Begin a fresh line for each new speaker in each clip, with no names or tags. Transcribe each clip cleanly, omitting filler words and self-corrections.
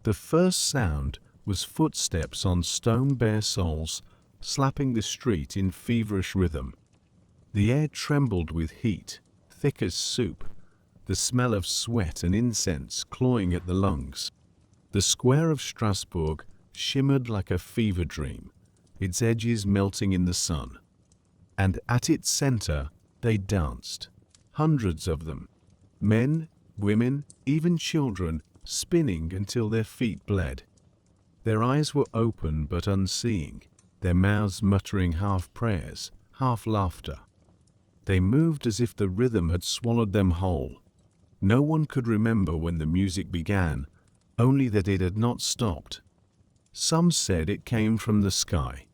The first sound was footsteps on stone bare soles, slapping the street in feverish rhythm. The air trembled with heat, thick as soup, the smell of sweat and incense clawing at the lungs. The square of Strasbourg shimmered like a fever dream, its edges melting in the sun. And at its center they danced, hundreds of them, men, women, even children, spinning until their feet bled. Their eyes were open but unseeing, their mouths muttering half prayers, half laughter. They moved as if the rhythm had swallowed them whole. No one could remember when the music began, only that it had not stopped. Some said it came from the sky.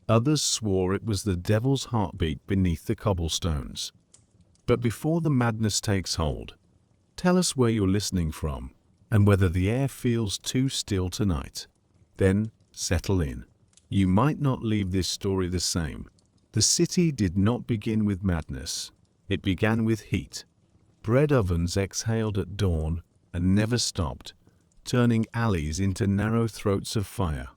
Others swore it was the devil's heartbeat beneath the cobblestones. But before the madness takes hold, tell us where you're listening from and whether the air feels too still tonight. Then settle in. You might not leave this story the same. The city did not begin with madness. It began with heat. Bread ovens exhaled at dawn and never stopped, turning alleys into narrow throats of fire.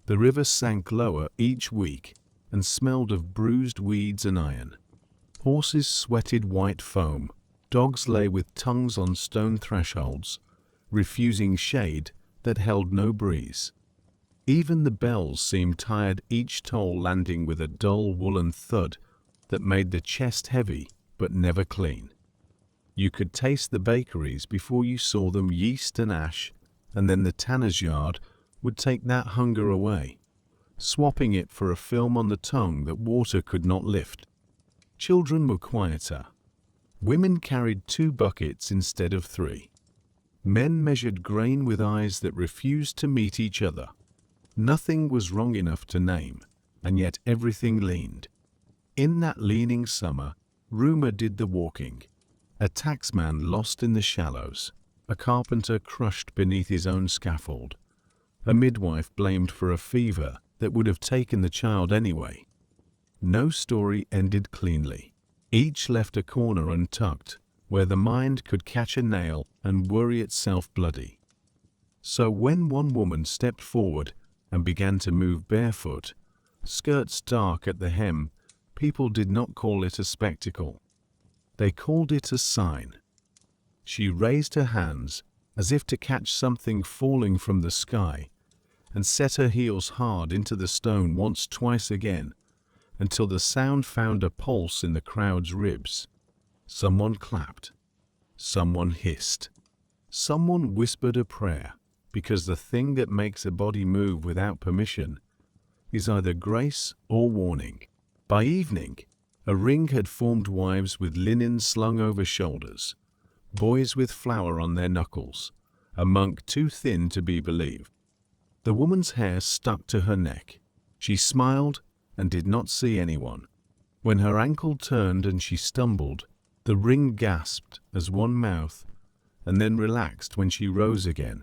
The river sank lower each week and smelled of bruised weeds and iron. Horses sweated white foam. Dogs lay with tongues on stone thresholds, refusing shade that held no breeze. Even the bells seemed tired, each toll landing with a dull woolen thud that made the chest heavy but never clean. You could taste the bakeries before you saw them, yeast and ash, and then the tanner's yard would take that hunger away, swapping it for a film on the tongue that water could not lift. Children were quieter. Women carried 2 buckets instead of 3. Men measured grain with eyes that refused to meet each other. Nothing was wrong enough to name, and yet everything leaned. In that leaning summer, rumor did the walking. A taxman lost in the shallows, a carpenter crushed beneath his own scaffold, a midwife blamed for a fever that would have taken the child anyway. No story ended cleanly. Each left a corner untucked, where the mind could catch a nail and worry itself bloody. So when one woman stepped forward and began to move barefoot, skirts dark at the hem, people did not call it a spectacle. They called it a sign. She raised her hands as if to catch something falling from the sky, and set her heels hard into the stone once, twice again, until the sound found a pulse in the crowd's ribs. Someone clapped. Someone hissed. Someone whispered a prayer, because the thing that makes a body move without permission is either grace or warning. By evening, a ring had formed, wives with linen slung over shoulders, boys with flour on their knuckles, a monk too thin to be believed. The woman's hair stuck to her neck. She smiled and did not see anyone. When her ankle turned and she stumbled, the ring gasped as one mouth and then relaxed when she rose again,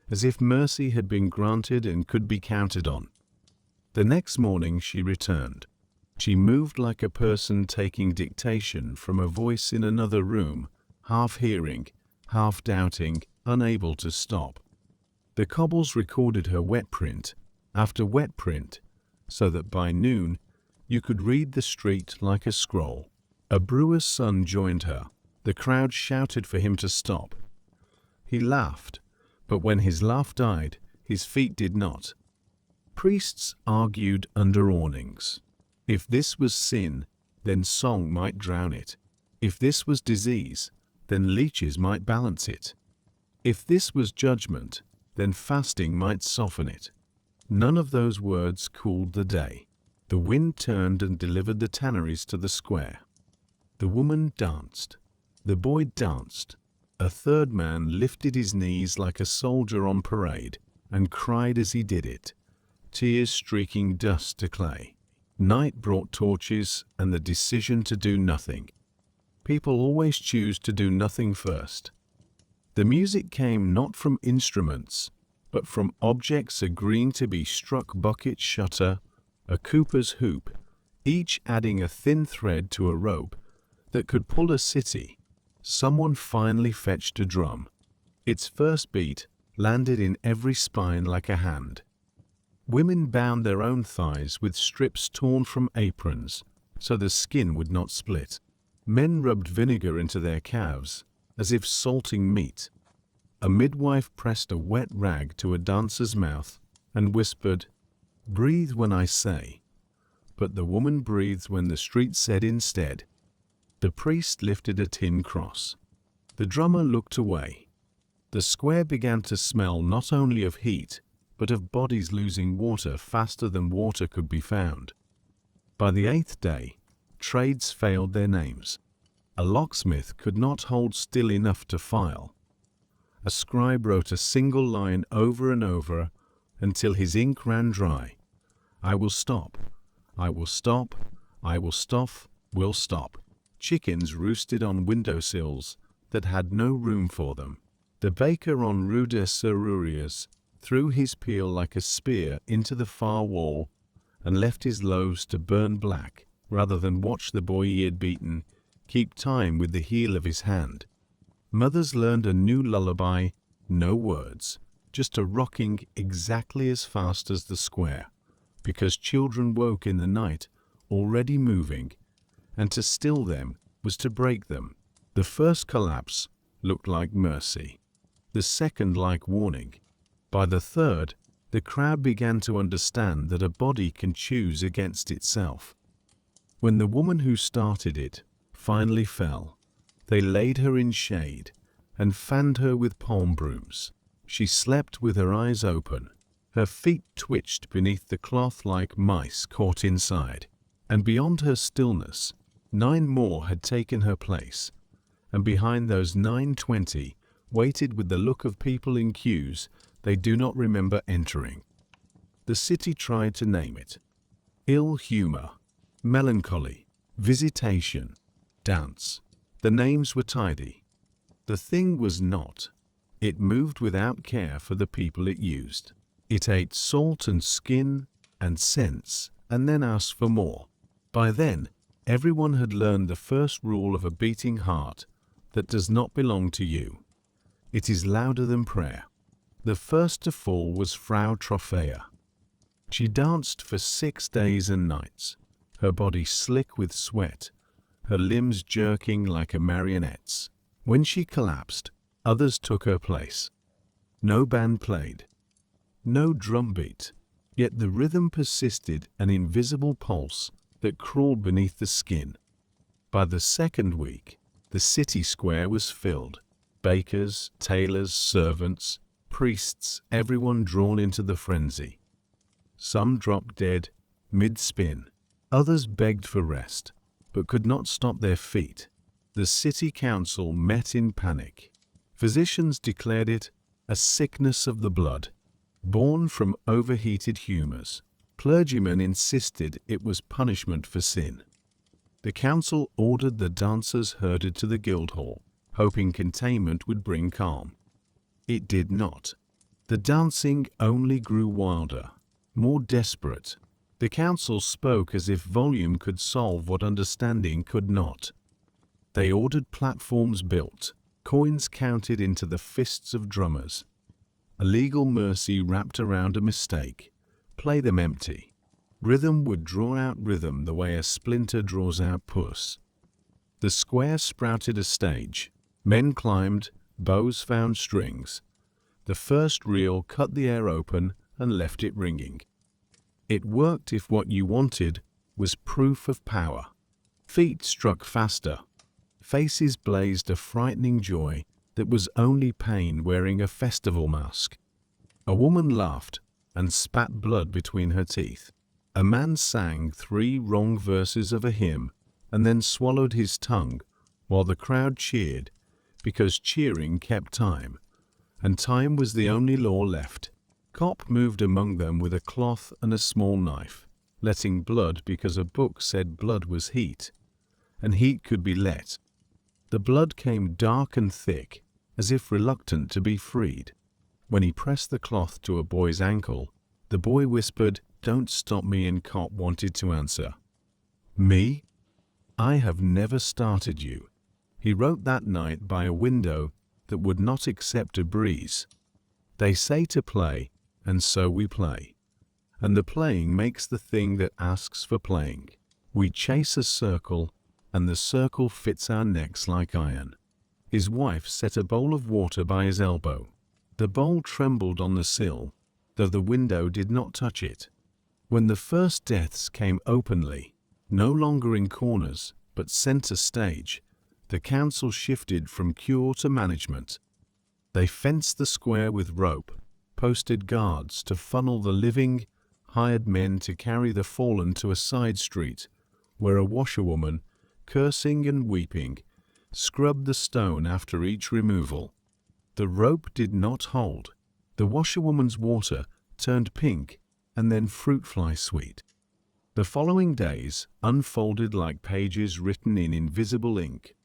as if mercy had been granted and could be counted on. The next morning she returned. She moved like a person taking dictation from a voice in another room, half hearing, half doubting, unable to stop. The cobbles recorded her wet print after wet print, so that by noon you could read the street like a scroll. A brewer's son joined her. The crowd shouted for him to stop. He laughed, but when his laugh died, his feet did not. Priests argued under awnings. If this was sin, then song might drown it. If this was disease, then leeches might balance it. If this was judgment, then fasting might soften it. None of those words cooled the day. The wind turned and delivered the tanneries to the square. The woman danced. The boy danced. A third man lifted his knees like a soldier on parade and cried as he did it, tears streaking dust to clay. Night brought torches and the decision to do nothing. People always choose to do nothing first. The music came not from instruments, but from objects agreeing to be struck: bucket, shutter, a cooper's hoop, each adding a thin thread to a rope that could pull a city. Someone finally fetched a drum. Its first beat landed in every spine like a hand. Women bound their own thighs with strips torn from aprons so the skin would not split. Men rubbed vinegar into their calves as if salting meat. A midwife pressed a wet rag to a dancer's mouth and whispered, "Breathe when I say." But the woman breathed when the street said instead. The priest lifted a tin cross. The drummer looked away. The square began to smell not only of heat, but of bodies losing water faster than water could be found. By the 8th day, trades failed their names. A locksmith could not hold still enough to file. A scribe wrote a single line over and over until his ink ran dry. I will stop. I will stop. I will stop. Will stop. Chickens roosted on windowsills that had no room for them. The baker on Rue des Serruriers threw his peel like a spear into the far wall and left his loaves to burn black rather than watch the boy he had beaten keep time with the heel of his hand. Mothers learned a new lullaby, no words, just a rocking exactly as fast as the square, because children woke in the night already moving, and to still them was to break them. The first collapse looked like mercy, the second like warning. By the third, the crowd began to understand that a body can choose against itself. When the woman who started it finally fell, they laid her in shade and fanned her with palm brooms. She slept with her eyes open. Her feet twitched beneath the cloth like mice caught inside. And beyond her stillness, 9 more had taken her place. And behind those 920 waited with the look of people in queues they do not remember entering. The city tried to name it. Ill humor, melancholy, visitation, dance. The names were tidy. The thing was not. It moved without care for the people it used. It ate salt and skin and scents and then asked for more. By then, everyone had learned the first rule of a beating heart that does not belong to you. It is louder than prayer. The first to fall was Frau Trophea. She danced for 6 days and nights, her body slick with sweat, her limbs jerking like a marionette's. When she collapsed, others took her place. No band played, no drum beat, yet the rhythm persisted, an invisible pulse that crawled beneath the skin. By the second week, the city square was filled. Bakers, tailors, servants, priests, everyone drawn into the frenzy. Some dropped dead mid-spin. Others begged for rest, but could not stop their feet. The city council met in panic. Physicians declared it a sickness of the blood, born from overheated humors. Clergymen insisted it was punishment for sin. The council ordered the dancers herded to the Guildhall, hoping containment would bring calm. It did not. The dancing only grew wilder, more desperate. The council spoke as if volume could solve what understanding could not. They ordered platforms built, coins counted into the fists of drummers. A legal mercy wrapped around a mistake. Play them empty. Rhythm would draw out rhythm the way a splinter draws out puss. The square sprouted a stage. Men climbed, bows found strings. The first reel cut the air open and left it ringing. It worked if what you wanted was proof of power. Feet struck faster. Faces blazed a frightening joy that was only pain wearing a festival mask. A woman laughed and spat blood between her teeth. A man sang 3 wrong verses of a hymn and then swallowed his tongue while the crowd cheered, because cheering kept time, and time was the only law left. Cop moved among them with a cloth and a small knife, letting blood because a book said blood was heat, and heat could be let. The blood came dark and thick, as if reluctant to be freed. When he pressed the cloth to a boy's ankle, the boy whispered, "Don't stop me," and Cop wanted to answer. "Me? I have never started you." He wrote that night by a window that would not accept a breeze. They say to play, and so we play. And the playing makes the thing that asks for playing. We chase a circle, and the circle fits our necks like iron. His wife set a bowl of water by his elbow. The bowl trembled on the sill, though the window did not touch it. When the first deaths came openly, no longer in corners, but center stage, the council shifted from cure to management. They fenced the square with rope, posted guards to funnel the living, hired men to carry the fallen to a side street, where a washerwoman, cursing and weeping, scrubbed the stone after each removal. The rope did not hold. The washerwoman's water turned pink and then fruit fly sweet. The following days unfolded like pages written in invisible ink.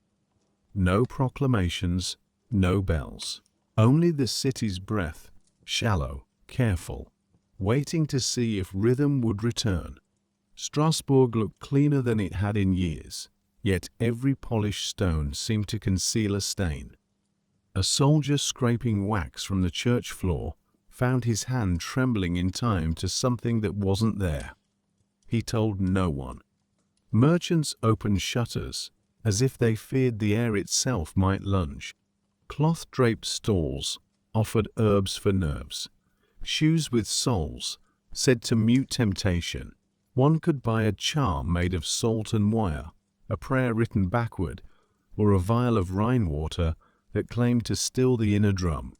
No proclamations, no bells. Only the city's breath, shallow, careful, waiting to see if rhythm would return. Strasbourg looked cleaner than it had in years, yet every polished stone seemed to conceal a stain. A soldier scraping wax from the church floor found his hand trembling in time to something that wasn't there. He told no one. Merchants opened shutters as if they feared the air itself might lunge. Cloth-draped stalls offered herbs for nerves. Shoes with soles said to mute temptation. One could buy a charm made of salt and wire, a prayer written backward, or a vial of Rhine water that claimed to still the inner drum.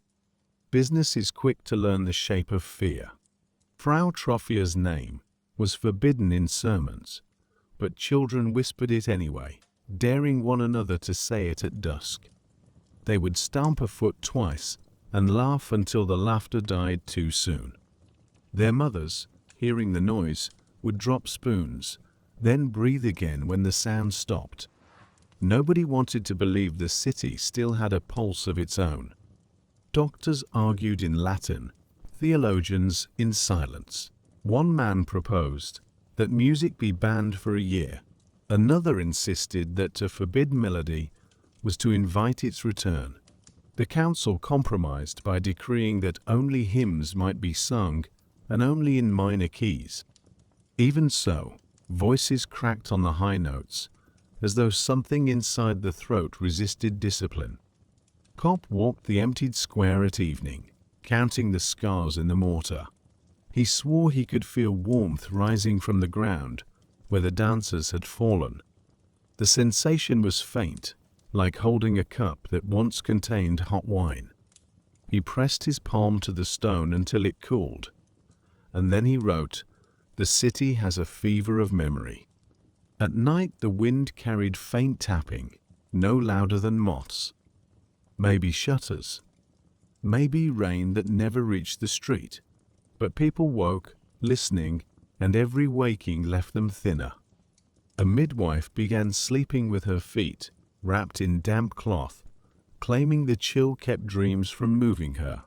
Business is quick to learn the shape of fear. Frau Troffier's name was forbidden in sermons, but children whispered it anyway, daring one another to say it at dusk. They would stamp a foot twice and laugh until the laughter died too soon. Their mothers, hearing the noise, would drop spoons, then breathe again when the sound stopped. Nobody wanted to believe the city still had a pulse of its own. Doctors argued in Latin, theologians in silence. One man proposed that music be banned for a year. Another insisted that to forbid melody was to invite its return. The council compromised by decreeing that only hymns might be sung and only in minor keys. Even so, voices cracked on the high notes, as though something inside the throat resisted discipline. Kopp walked the emptied square at evening, counting the scars in the mortar. He swore he could feel warmth rising from the ground where the dancers had fallen. The sensation was faint, like holding a cup that once contained hot wine. He pressed his palm to the stone until it cooled, and then he wrote, "The city has a fever of memory." At night the wind carried faint tapping, no louder than moths. Maybe shutters. Maybe rain that never reached the street. But people woke, listening, and every waking left them thinner. A midwife began sleeping with her feet wrapped in damp cloth, claiming the chill kept dreams from moving her.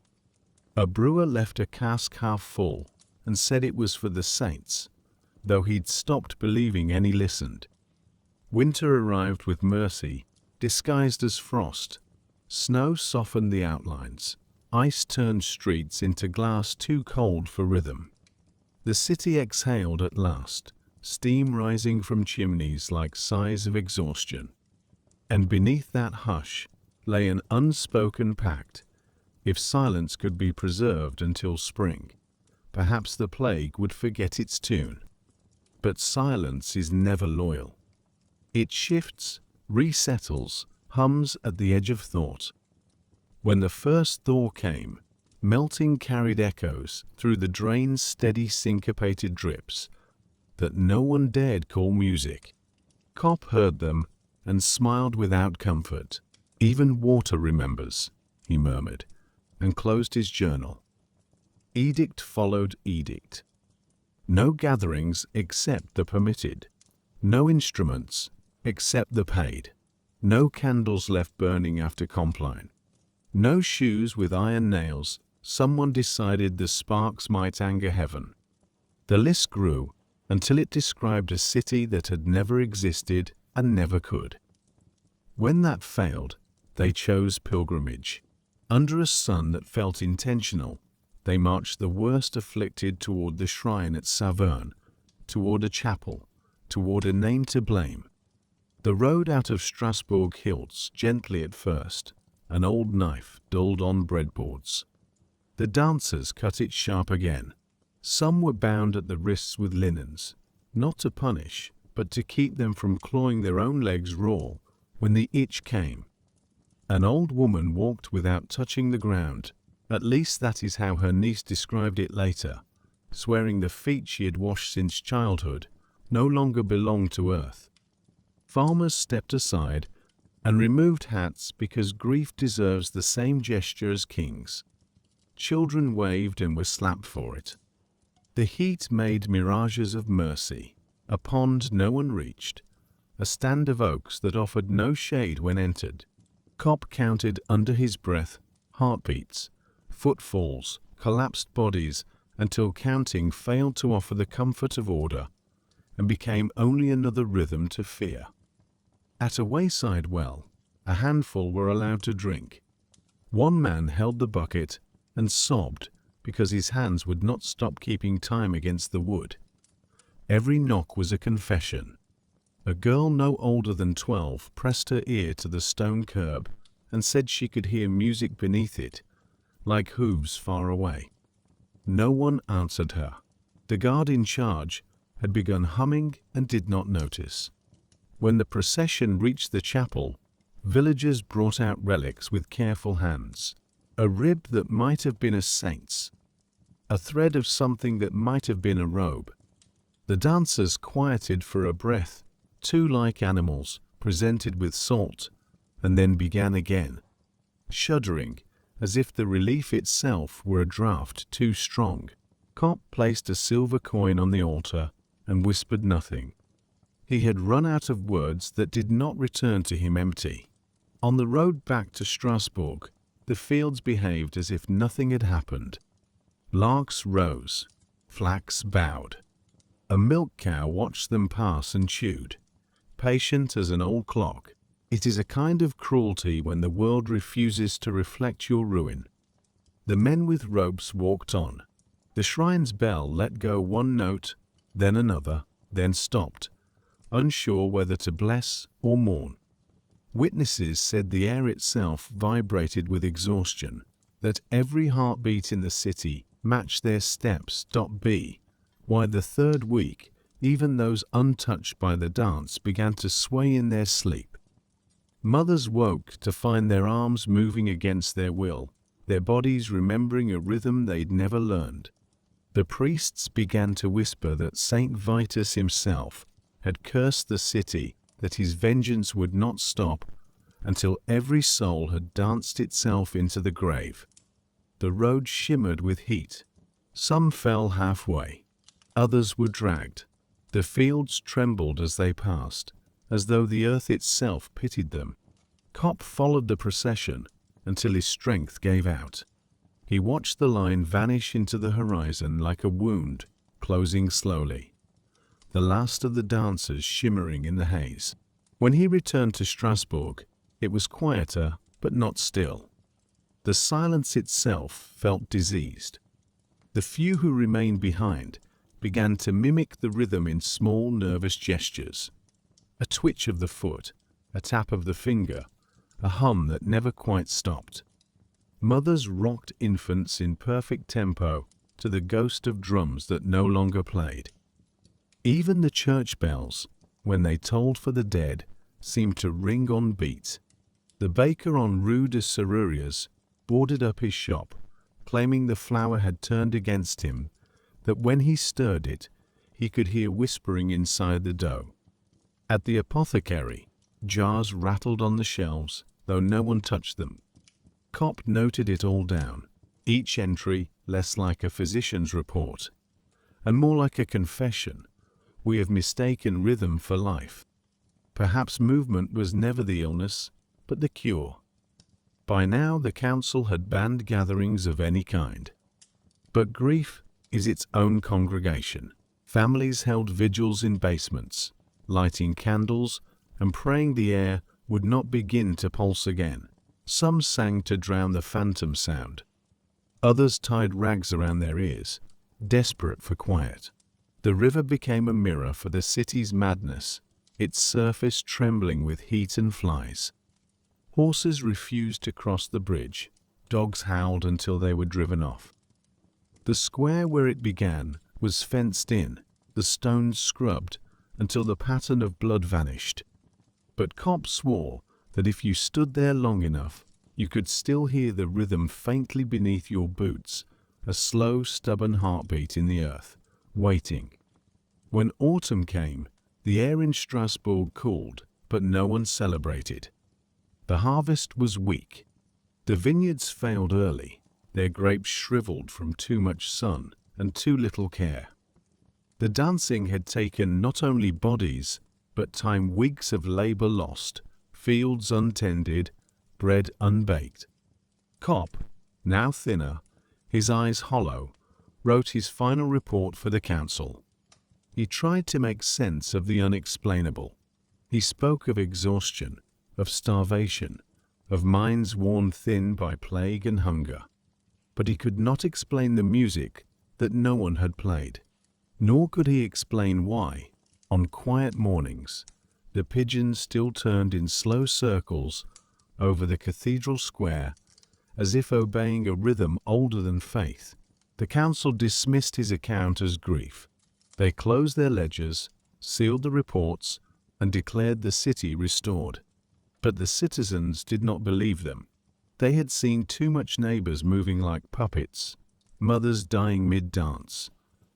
A brewer left a cask half full and said it was for the saints, though he'd stopped believing any listened. Winter arrived with mercy, disguised as frost. Snow softened the outlines. Ice turned streets into glass too cold for rhythm. The city exhaled at last, steam rising from chimneys like sighs of exhaustion. And beneath that hush lay an unspoken pact. If silence could be preserved until spring, perhaps the plague would forget its tune. But silence is never loyal. It shifts, resettles, hums at the edge of thought. When the first thaw came, melting carried echoes through the drain's steady syncopated drips that no one dared call music. Kopp heard them and smiled without comfort. "Even water remembers," he murmured, and closed his journal. Edict followed edict. No gatherings except the permitted. No instruments except the paid. No candles left burning after Compline. No shoes with iron nails. Someone decided the sparks might anger heaven. The list grew until it described a city that had never existed and never could. When that failed, they chose pilgrimage. Under a sun that felt intentional, they marched the worst afflicted toward the shrine at Saverne, toward a chapel, toward a name to blame. The road out of Strasbourg hilts gently at first, an old knife dulled on breadboards. The dancers cut it sharp again. Some were bound at the wrists with linens, not to punish, but to keep them from clawing their own legs raw when the itch came. An old woman walked without touching the ground, at least that is how her niece described it later, swearing the feet she had washed since childhood no longer belonged to earth. Farmers stepped aside and removed hats because grief deserves the same gesture as kings. Children waved and were slapped for it. The heat made mirages of mercy, a pond no one reached, a stand of oaks that offered no shade when entered. Cop counted under his breath heartbeats, footfalls, collapsed bodies, until counting failed to offer the comfort of order and became only another rhythm to fear. At a wayside well, a handful were allowed to drink. One man held the bucket and sobbed because his hands would not stop keeping time against the wood. Every knock was a confession. A girl no older than 12 pressed her ear to the stone curb and said she could hear music beneath it, like hooves far away. No one answered her. The guard in charge had begun humming and did not notice. When the procession reached the chapel, villagers brought out relics with careful hands. A rib that might have been a saint's, a thread of something that might have been a robe. The dancers quieted for a breath, two like animals presented with salt, and then began again, shuddering as if the relief itself were a draught too strong. Cop placed a silver coin on the altar and whispered nothing. He had run out of words that did not return to him empty. On the road back to Strasbourg, the fields behaved as if nothing had happened. Larks rose, flax bowed. A milk cow watched them pass and chewed, patient as an old clock. It is a kind of cruelty when the world refuses to reflect your ruin. The men with ropes walked on. The shrine's bell let go one note, then another, then stopped, unsure whether to bless or mourn. Witnesses said the air itself vibrated with exhaustion, that every heartbeat in the city matched their steps. B. Why the third week, even those untouched by the dance began to sway in their sleep. Mothers woke to find their arms moving against their will, their bodies remembering a rhythm they'd never learned. The priests began to whisper that Saint Vitus himself had cursed the city, that his vengeance would not stop until every soul had danced itself into the grave. The road shimmered with heat. Some fell halfway. Others were dragged. The fields trembled as they passed, as though the earth itself pitied them. Cop followed the procession until his strength gave out. He watched the line vanish into the horizon like a wound, closing slowly. The last of the dancers shimmering in the haze. When he returned to Strasbourg, it was quieter, but not still. The silence itself felt diseased. The few who remained behind began to mimic the rhythm in small, nervous gestures. A twitch of the foot, a tap of the finger, a hum that never quite stopped. Mothers rocked infants in perfect tempo to the ghost of drums that no longer played. Even the church bells, when they tolled for the dead, seemed to ring on beat. The baker on Rue de Serruriers boarded up his shop, claiming the flour had turned against him, that when he stirred it, he could hear whispering inside the dough. At the apothecary, jars rattled on the shelves, though no one touched them. Cop noted it all down, each entry less like a physician's report, and more like a confession. We have mistaken rhythm for life. Perhaps movement was never the illness, but the cure. By now the council had banned gatherings of any kind. But grief is its own congregation. Families held vigils in basements, lighting candles and praying the air would not begin to pulse again. Some sang to drown the phantom sound. Others tied rags around their ears, desperate for quiet. The river became a mirror for the city's madness, its surface trembling with heat and flies. Horses refused to cross the bridge. Dogs howled until they were driven off. The square where it began was fenced in, the stones scrubbed until the pattern of blood vanished. But cops swore that if you stood there long enough, you could still hear the rhythm faintly beneath your boots, a slow, stubborn heartbeat in the earth, waiting. When autumn came, the air in Strasbourg cooled, but no one celebrated. The harvest was weak. The vineyards failed early, their grapes shriveled from too much sun and too little care. The dancing had taken not only bodies, but time, weeks of labor lost, fields untended, bread unbaked. Kopp, now thinner, his eyes hollow, wrote his final report for the council. He tried to make sense of the unexplainable. He spoke of exhaustion, of starvation, of minds worn thin by plague and hunger. But he could not explain the music that no one had played. Nor could he explain why, on quiet mornings, the pigeons still turned in slow circles over the cathedral square, as if obeying a rhythm older than faith. The council dismissed his account as grief. They closed their ledgers, sealed the reports, and declared the city restored. But the citizens did not believe them. They had seen too much neighbors moving like puppets, mothers dying mid-dance,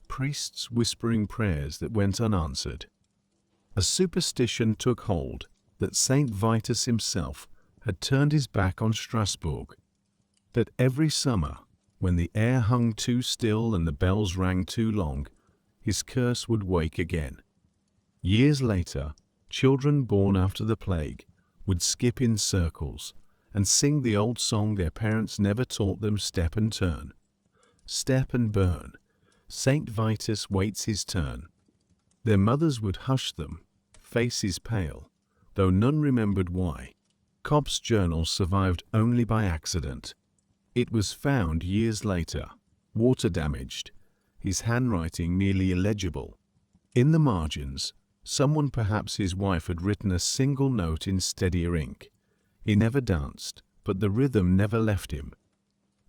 priests whispering prayers that went unanswered. A superstition took hold that Saint Vitus himself had turned his back on Strasbourg, that every summer, when the air hung too still and the bells rang too long, his curse would wake again. Years later, children born after the plague would skip in circles and sing the old song their parents never taught them: step and turn, step and burn, Saint Vitus waits his turn. Their mothers would hush them, faces pale, though none remembered why. Kopp's journal survived only by accident. It was found years later, water damaged, his handwriting nearly illegible. In the margins, someone, perhaps his wife, had written a single note in steadier ink. He never danced, but the rhythm never left him.